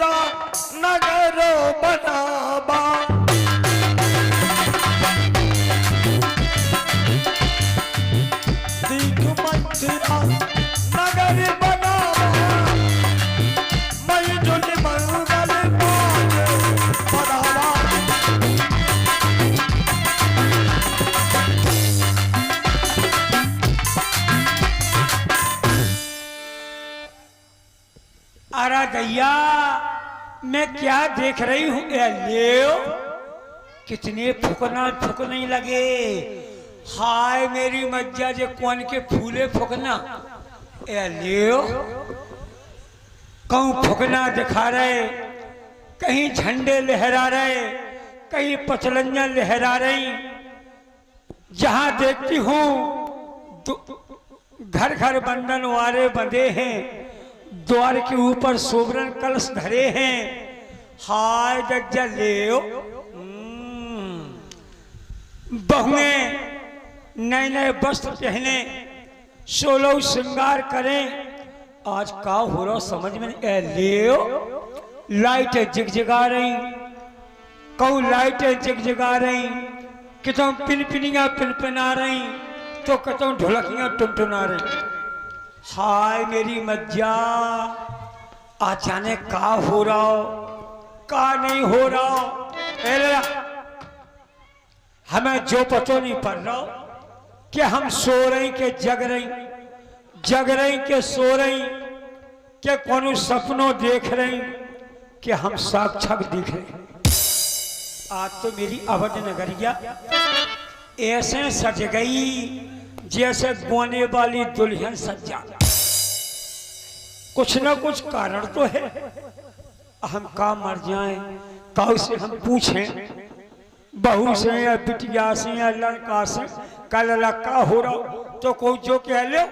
का नगर बनावा। दीख मथुरा नगर बनावा, मैं जुल मंगल पाए बढ़ावा। अरे दैया मैं क्या देख रही हूँ? ले कितने फुकने लगे। हाय मेरी मज्जा जे कौन के फूले फुकना। ले कहूँ फुकना दिखा रहे, कहीं झंडे लहरा रहे, कहीं पचलंजा लहरा रही। जहां देखती हूँ घर घर बंधन वारे बंधे हैं, द्वार के ऊपर सोवरन कलश धरे हैं। हाय गज्जा ले बहुएं नए नए वस्त्र पहने, 16 श्रृंगार करें। आज का हो रहा समझ में ले लाइटें जगजगा रही, कौ लाइटें जगजगा रही, कितों पिनपिनियां पिनपिना रही, तो कितों ढोलकियां टुनटुना रही। हाय मेरी मज्जा, आज जाने का हो रहा हो का नहीं हो रहा। हमें जो पतो नहीं पड़ रहा कि हम सो रही के जग रही के सो रही के कौन सपनों देख रही कि हम साक्षात दिख रहे। आज तो मेरी अवध नगरिया ऐसे सज गई जैसे गोने वाली दुल्हन सज्जा। कुछ ना कुछ कारण तो है। हम का मर जाएं, काऊ से हम पूछें, बहू से या बिटिया से या लड़का से कल लड़का हो रहा तो कोई जो कह ले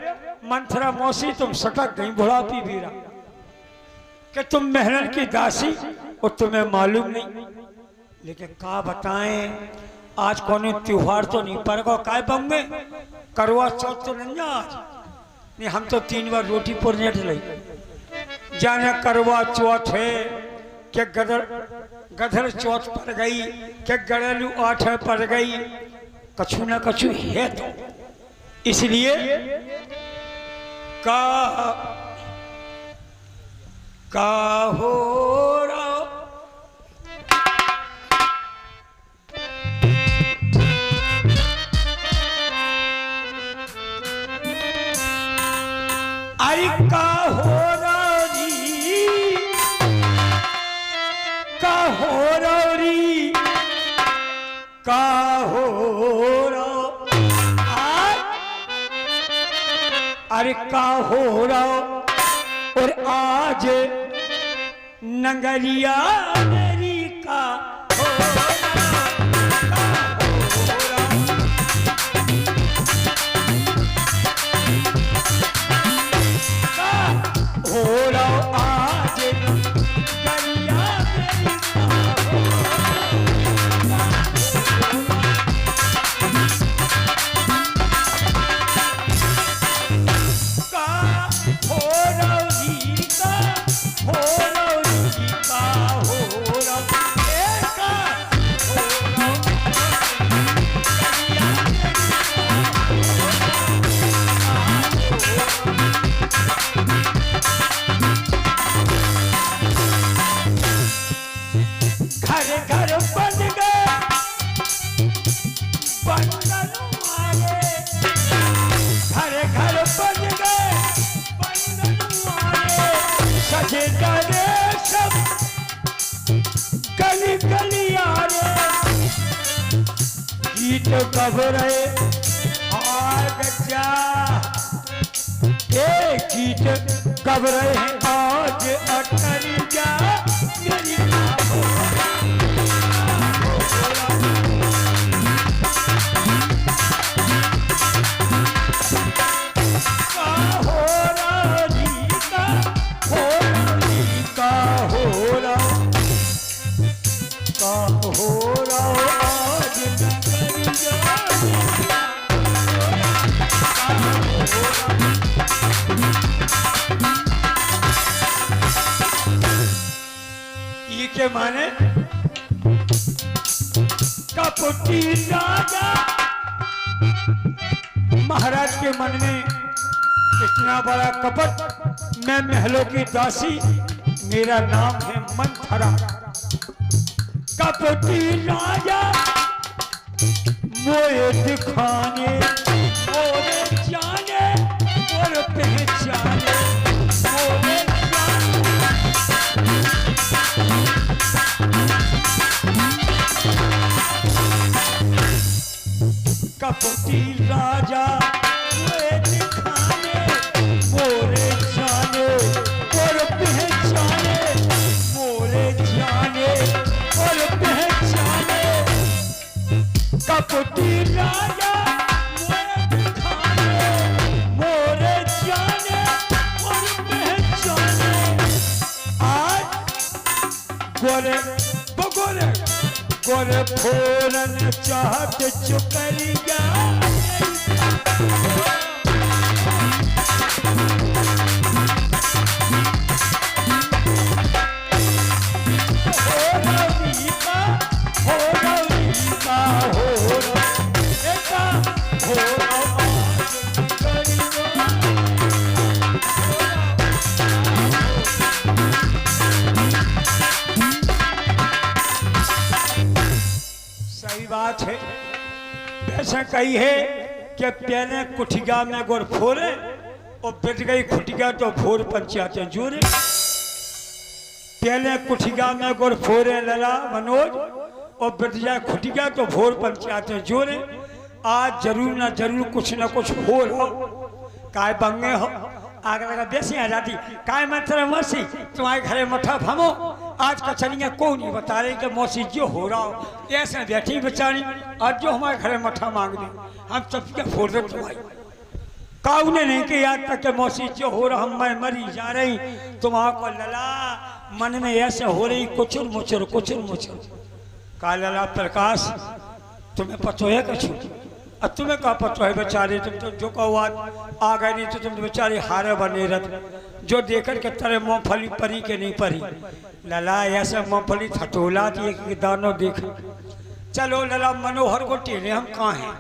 मंथरा मौसी तुम सटक गई बुढ़ापी बीरा कि तुम मेहनत की दासी और तुम्हें मालूम नहीं। लेकिन का बताएं, आज कौन त्योहार तो नहीं पर काय बम्बे करवा चौथ तो नहीं आज नहीं। हम तो 3 बार रोटी पुरनेट ले जाने करवा चौथ है कि गधर चौथ पर गई कि गड़ेलू 8 पर गई, कछु ना कछु है। तो इसलिए का हो रहा आई का हो रही, का हो रही, का हो रहा। अरे का हो रहा और आज नंगलिया मेरी का हो रहा आज नंगलिया मेरी गली गली आ रे गीत कब रहे। हाय गज्जा ये गीत कब रहे आज अटल जा मेरी ये के माने कपटी राजा। महाराज के मन में इतना बड़ा कपट, मैं महलों की दासी, मेरा नाम है मंथरा। कपटी राजा मोए दिखाने मोरे जाने और पहचाने मोरे कपटी राजा मोए दिखाने मोरे जाने और पहचाने मोरे जाने और पहचाने। कपटी राजा मोए दिखाने मोरे जाने और पहचाने। आज गोरे बगोरे गोरे फोरन चाहत चुकरिया। सही बात है, वैसे कही है कि पहले कुठिया में गोर फोरे और बिट गई खुटिया तो फोर पंचायतें जोड़े। पहले कुठिया में गोर फोरे लला मनोज और बिट जाए खुटिया तो फोर पंचायतें जोड़े। आज जरूर ना जरूर कुछ ना कुछ हो रहा काय बंगे हो आग लगा बेसी आ जाती काय मंत्र मौसी तुम्हारे घरे मठा भमो। आज कचरियाँ को नहीं बता रही कि मौसी जो हो रहा हो ऐसे बैठी बेचारी, आज जो हमारे घरे मठा मांग दे हम सबके फोड़ दे तुम्हारी। काऊ ने नहीं कि याद तक के मौसी जो हो रहा हम मैं मरी जा रही तुम्हारा लला मन में ऐसे हो रही कुचुर मुचुर कुचुर मुचुर। का लला प्रकाश तुम्हें पतो है कछु? अब तुम्हें क्या पतो है बेचारे, तुम तो जो कहो आ गए नहीं तो तुम बेचारे हारे बने रहते जो देखकर के तरह मूंगफली परी के नहीं परी। लला ऐसे मूंगफली थटोला थी कि दानों देख। चलो लला मनोहर को टेने हम कहाँ हैं?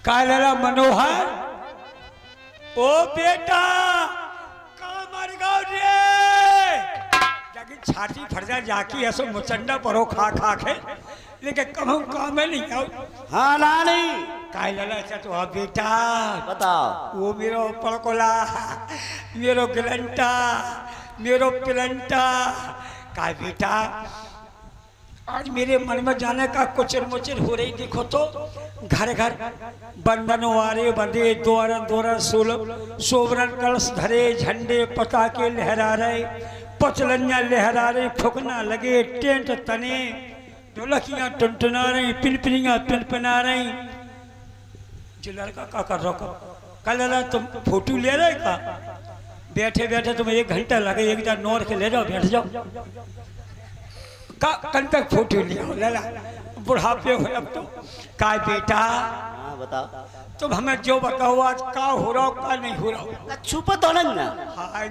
का लला मनोहर ओ बेटा कहाँ मर गओ रे? छाती फट जा जाकी ऐसो मुचंडा परो खा खा के लेकिन कम हम काम में नहीं आओ। हाँ नानी काय लला अच्छा तो बेटा बताओ। वो मेरो पड़कोला मेरो गिलंटा मेरो पिलंटा काय बेटा आज मेरे मन में जाने का कुचर मुचर हो रही। देखो तो घर घर बंधन वारे बंधे द्वारन द्वारन सोवरन कलश धरे झंडे पताके लहरा रहे पचलनिया लहरा रही फुकना लगे टेंट तने ढोलकियां टुनटुना रही पिनपिनियां पिनपिना रही। जो लड़का का कर रहा कल तुम फोटो ले रहे का? बैठे बैठे तुम्हें 1 घंटा लगे एक बार नोर के ले जाओ बैठ जाओ का कल तक फोटो लिया लला बुढ़ापे हो अब तो। का बेटा बताओ तुम हमें जो बताओ आज का हो रहा का नहीं हो रहा छुपा तो नहीं ना। हाँ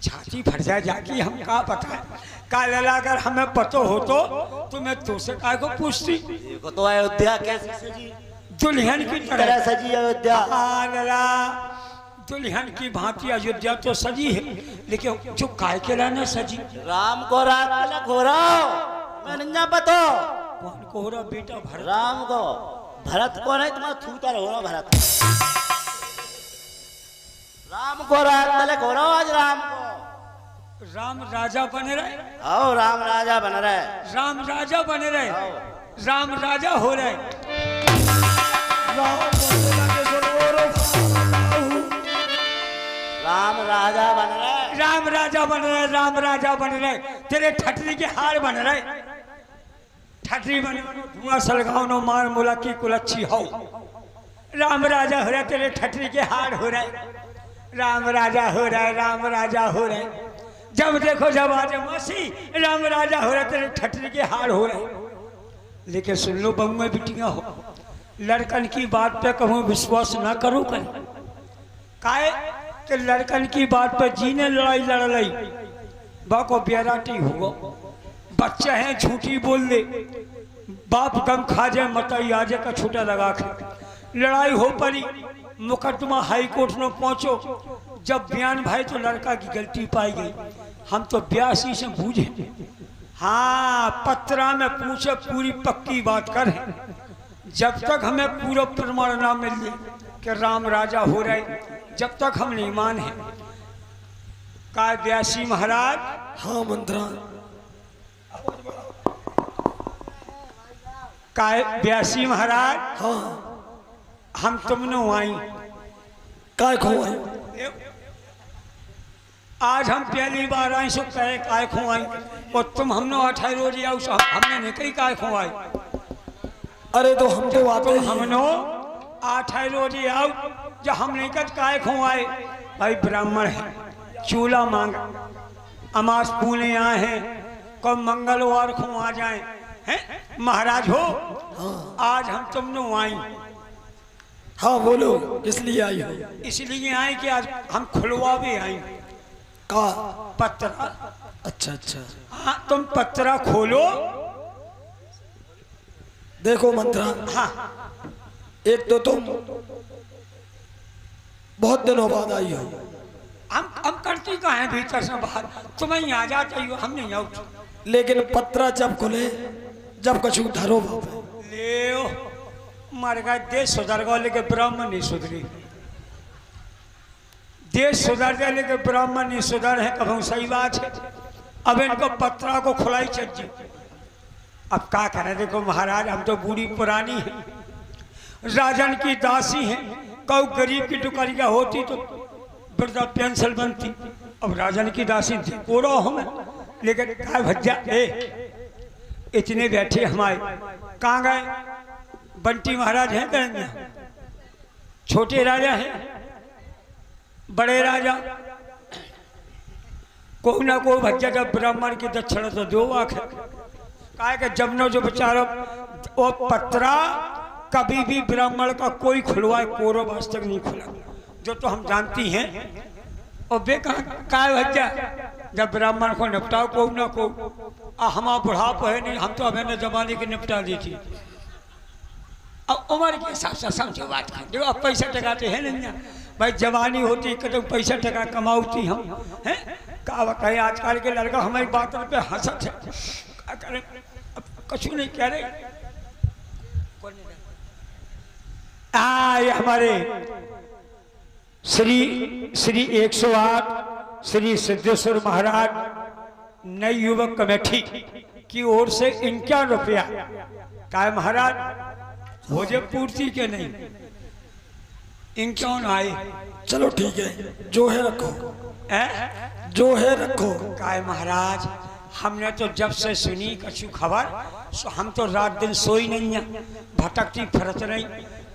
छाती फट जाए जाके हम का पता का लला अगर हमें पतो हो तो तुम्हें तो से काय को पूछती। देखो तो अयोध्या कैसी सजी, दुल्हन की तरह सजी अयोध्या। हाँ लला दुल्हन की भांति अयोध्या तो सजी है लेकिन जो काय के लाना सजी? राम को रात तिलक हो रहा मैं नहीं पतो। कौन को हो रहा बेटा? भरत। राम को भरत को नहीं तुम्हारा थूतर हो रहा भरत। राम को रात तिलक हो रहा आज राम को। राम राजा बने रहे। आओ राम राजा बन रहे। राम राजा बने रहे। राम राजा हो रहे। राम राजा बन रहे। राम राजा बन रहे। राम राजा बन रहे। तेरे ठटरी के हार बन रहे। ठटरी बने धुआं सलगाओ नो मार मुला की कुलच्छी हो। राम राजा हो रहे तेरे ठटरी के हार हो रहे। राम राजा हो रहा है। राम राजा हो रहे जब देखो जब आज मौसी राम राजा हो रहे तेरे ठटरी के हार हो रहे। लेकिन सुन लो बहु में बिटिया हो लड़कन की बात पे कहूँ विश्वास ना करो कर काहे कि लड़कन की बात पर जीने लड़ाई लड़ लई बाको बेराटी हुआ बच्चे हैं झूठी बोल दे बाप गम खा जाए मताई आजे का छूटा लगा के लड़ाई हो पड़ी मुकदमा हाई कोर्ट में पहुंचो जब बयान भाई तो लड़का की गलती पाई गई हम तो 82 से बूझे हाँ पत्रा में पूछे पूरी पक्की बात करें जब तक हमें पूरा प्रमाण ना मिल जाए कि राम राजा हो रहे जब तक हम नहीं मान है का 82 महाराज। हाँ मंत्रा का 82 महाराज। हाँ हम तुमने आई काय खो आई आज हम पहली बार आए सो कहे काय खो आई और तुम हमने 28 रोज आओ हमने नहीं कही काय खो आई। अरे तो हम तो आते ही हमनो 28 रोज आओ जब हम नहीं कर काय खो आए भाई ब्राह्मण है चूल्हा मांग अमास पूने आए हैं कब मंगलवार को आ जाए हैं महाराज हो। हाँ आज हम तुमने आई हाँ बोलो किस लिए आई हो। इसलिए आए कि आज हम खुलवा भी आई का पत्रा। अच्छा अच्छा हाँ तुम पत्रा खोलो। देखो मंत्रा हाँ एक तो तुम बहुत दिनों बाद आई हो। हम करती कहाँ हैं भीतर से बाहर तुम्हें आ जाते हो हम नहीं आओ लेकिन पत्रा जब खुले जब कछु धरो बाप ले मर गए देश सुधर गया लेकिन ब्राह्मण नहीं सुधरी देश सुधर जाए लेकिन ब्राह्मण नहीं सुधर है कभी सही बात है। अब इनको पत्रा को खुलाई चाहिए अब क्या करें देखो महाराज हम तो बूढ़ी पुरानी है राजन की दासी है कौ गरीब की टुकड़िया होती तो वृद्धा पेंशन बनती अब राजन की दासी थी कोरो हमें लेकिन क्या भज्जा इतने बैठे हमारे कहाँ गए बंटी महाराज हैं कहेंगे छोटे राजा हैं बड़े राजा कोई ना कोई भज्जा जब ब्राह्मण की दक्षिणा तो दो आख कहा कि जब न जो बेचारा वो पत्रा कभी भी ब्राह्मण का कोई खुलवाए कोरो आज तक नहीं खुला जो तो हम जानती हैं और बेकार भज्जा जब ब्राह्मण को निपटाओ को ना को हमारा बुढ़ाप है नहीं हम तो अभी न जमाने की निपटा दी थी। अब उम्र के हिसाब से समझो बात देखो अब पैसा टकाते हैं नहीं भाई जवानी होती कदम पैसा टका कमाऊती हम हैं का कहे आजकल के लड़का हमारी बात पे हंसत है क्या करें अब कुछ नहीं कह रहे। ये हमारे श्री 108 श्री सिद्धेश्वर महाराज नई युवक कमेटी की ओर से 51 रुपया का महाराज हो जाए पूर्ति के नहीं 51 आए। चलो ठीक है जो है रखो जो है रखो। काय महाराज हमने तो जब से सुनी कछु खबर सो हम तो रात दिन सोई नहीं है भटकती फरत नहीं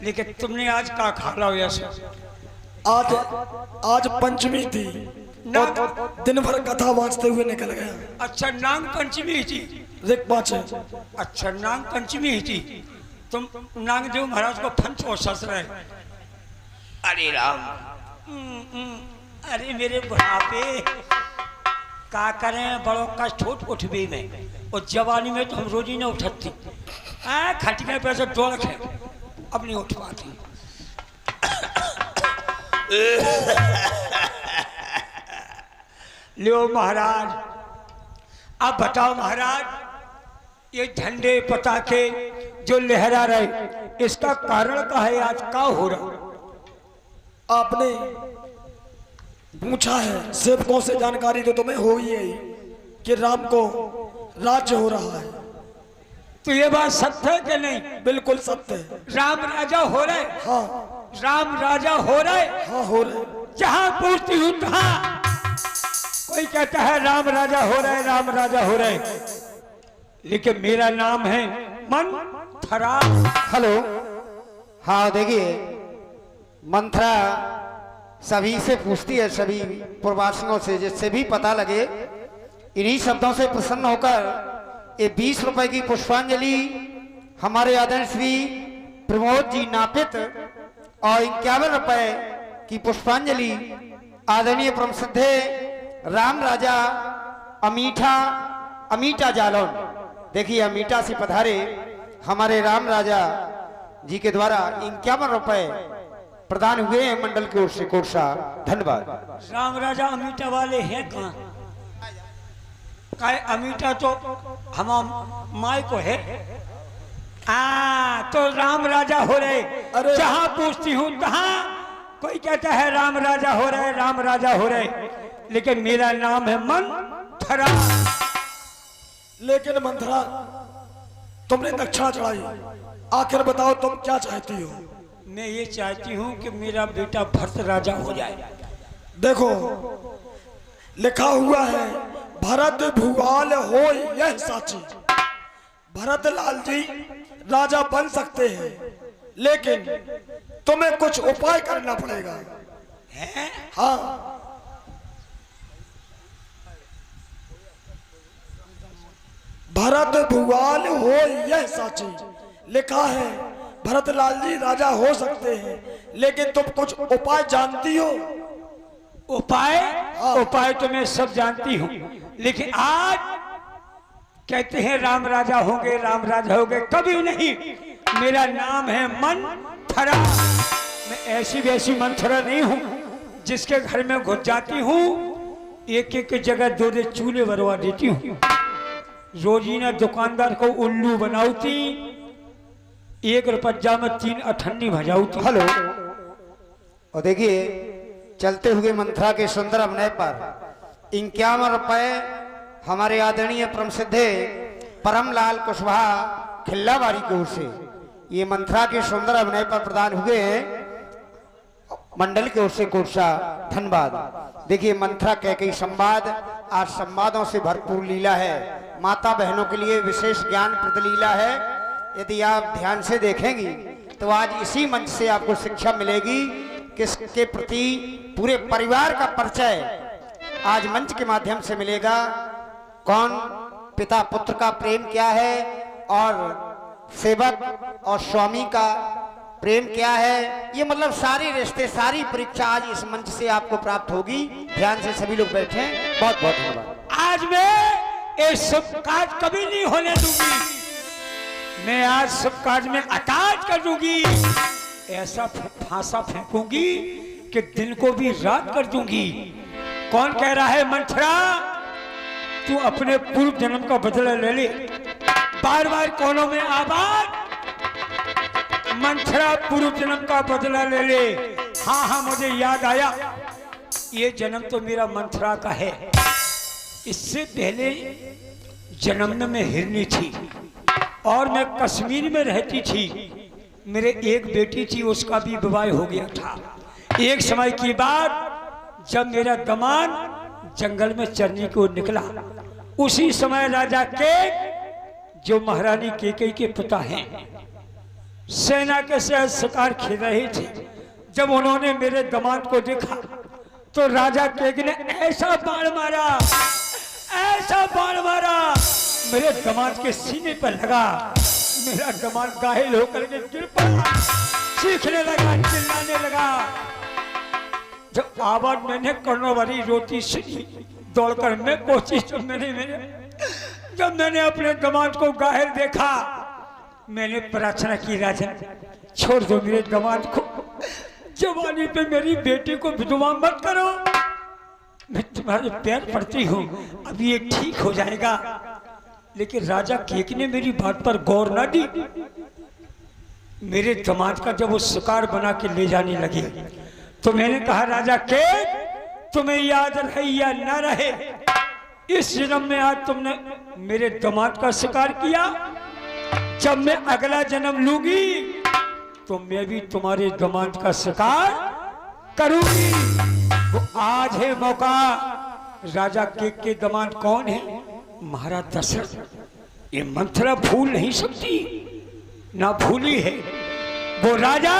लेकिन तुमने आज का खा लो ऐसा आज पंचमी थी और दिन भर कथा वाँचते हुए निकल गया। अच्छा नाग पंचमी थी रिक पाचे अच्छा नाग पंचमी थी तुम नागदेव महाराज को फंचो सस रहे। अरे राम अरे मेरे बुढ़ापे का करें बड़ों कष्ट उठबे में और जवानी में तो हम रोजी न उठती खटिया पे से दौड़ के अब नहीं उठ पाती। लो महाराज अब बताओ महाराज ये झंडे पताके जो लहरा रहे इसका कारण क्या है आज क्या हो रहा। आपने पूछा है सेवकों से जानकारी तो तुम्हें हो ही है कि राम को राज्य हो रहा है। तो ये बात सत्य है कि नहीं। बिल्कुल सत्य है। राम राजा हो रहे। हाँ राम राजा हो रहे। हाँ हो रहे। जहां पूछती हूँ तहां कोई कहता है राम राजा हो रहे राम राजा हो रहे लेकिन मेरा नाम है मंथरा। हेलो हाँ देखिए मंथरा सभी से पूछती है सभी प्रवासियों से जिससे भी पता लगे इन्हीं शब्दों से प्रसन्न होकर ये 20 रुपए की पुष्पांजलि हमारे आदरणीय श्री प्रमोद जी नापित और 51 रुपए की पुष्पांजलि आदरणीय परम श्रद्धे राम राजा अमीठा जालौन। देखिए अमीठा से पधारे हमारे राम राजा जी के द्वारा 51 रुपए प्रदान हुए हैं मंडल की ओर से। कोर्सा धन्यवाद। राम राजा अमीठा वाले हैं कहाँ? काय अमीठा तो हम माई को है। तो राम राजा हो रहे। अरे जहां पूछती हूँ तहां कोई कहता है राम राजा हो रहे, राम राजा हो रहे, लेकिन मेरा नाम है मंथरा। लेकिन मंथरा तुमने दक्षिणा चढ़ाई, आखिर बताओ तुम क्या चाहती हो? मैं ये चाहती हूँ कि मेरा बेटा भरत राजा हो जाए। देखो लिखा हुआ है भरत भुआल हो यह साची। भरत लाल जी राजा बन सकते हैं, लेकिन तुम्हें कुछ उपाय करना पड़ेगा। है? हाँ, भरत भुआल हो यह साची लिखा है। भरत लाल जी राजा हो सकते हैं, लेकिन तुम कुछ उपाय जानती हो? उपाय? उपाय तो मैं सब जानती हूँ, लेकिन आज कहते हैं राम राजा होंगे, राम राजा होंगे, कभी नहीं। मेरा नाम है मंथरा। मैं ऐसी वैसी मंथरा नहीं हूँ जिसके घर में घुस जाती हूँ, एक एक जगह 2 चूल्हे भरवा देती हूँ। रोजीना दुकानदार को उल्लू बनाऊती, 1 रुपया में 3 अठन्नी भजाऊती। हेलो। और देखिए चलते हुए मंथरा के सुंदर अभिनय पर 51 रुपए हमारे आदरणीय परम सिद्धे परमलाल कुशवाहा खिल्लावाड़ी की ओर से ये मंथरा के सुंदर अभिनय पर प्रदान हुए हैं मंडल की ओर से। कोर्सा धन्यवाद। देखिए मंथरा कैकेयी संवाद आज संवादों से भरपूर लीला है। माता बहनों के लिए विशेष ज्ञान प्रद लीला है। यदि आप ध्यान से देखेंगी तो आज इसी मंच से आपको शिक्षा मिलेगी किसके प्रति पूरे परिवार का परिचय आज मंच के माध्यम से मिलेगा। कौन पिता पुत्र का प्रेम क्या है और सेवक और स्वामी का प्रेम क्या है, ये मतलब सारे रिश्ते सारी परीक्षा आज इस मंच से आपको प्राप्त होगी। ध्यान से सभी लोग बैठे। बहुत बहुत धन्यवाद। आज मैं ये सब काज कभी नहीं होने दूंगी। मैं आज सब काज में अकाज कर दूंगी। ऐसा फांसा फेंकूंगी कि दिन को भी रात कर दूंगी। कौन कह रहा है मंथरा तू अपने पूर्व जन्म का बदला ले ले? बार बार कोनों में आबाद मंथरा पूर्व जन्म का बदला ले ले। हाँ मुझे याद आया, ये जन्म तो मेरा मंथरा का है। इससे पहले जन्म में हिरनी थी और मैं कश्मीर में रहती थी। मेरे एक बेटी थी, उसका भी विवाह हो गया था। एक समय की बात जब मेरा दमाद जंगल में चरने को निकला, उसी समय राजा के जो महारानी कैकेयी के पिता हैं सेना के साथ शिकार खेल रहे थे। जब उन्होंने मेरे दमाद को देखा तो राजा कैकेयी ने ऐसा बाण मारा, ऐसा बाण मारा, मेरे दमाद के सीने पर लगा। मेरा दमाद घायल होकर के गिर पड़ा, चीखने लगा, चिल्लाने लगा। जब आवाज मैंने कर्णों वाली रोटी सुनी, दौड़कर मैं पहुंची। जब मैंने अपने दमाद को घायल देखा, मैंने प्रार्थना की राजन छोड़ दो मेरे दमाद को, जवानी पे मेरी बेटी को विधवा मत करो। मैं तुम्हारे पैर पड़ती हूँ, अब ये ठीक हो जाएगा। लेकिन राजा कैकेयी ने मेरी बात पर गौर न दी। मेरे दमाद का जब वो शिकार बना के ले जाने लगे तो मैंने कहा राजा कैकेयी तुम्हें याद रहे या न रहे, इस जन्म में आज तुमने मेरे दमाद का शिकार किया। जब मैं अगला जन्म लूंगी तो मैं भी तुम्हारे दमाद का शिकार करूंगी। वो आज है मौका। राजा कैकेयी के दमाद कौन है? महाराज दशरथ। ये मंथरा भूल नहीं सकती, ना भूली है। वो राजा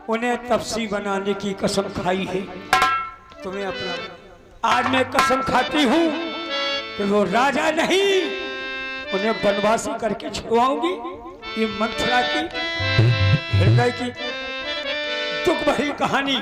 उन्हें तपसी बनाने की कसम खाई है। तुम्हें अपना आज मैं कसम खाती हूं कि वो राजा नहीं, उन्हें बनवासी करके छुड़वाऊंगी। ये मंथरा की हृदय की दुख भरी कहानी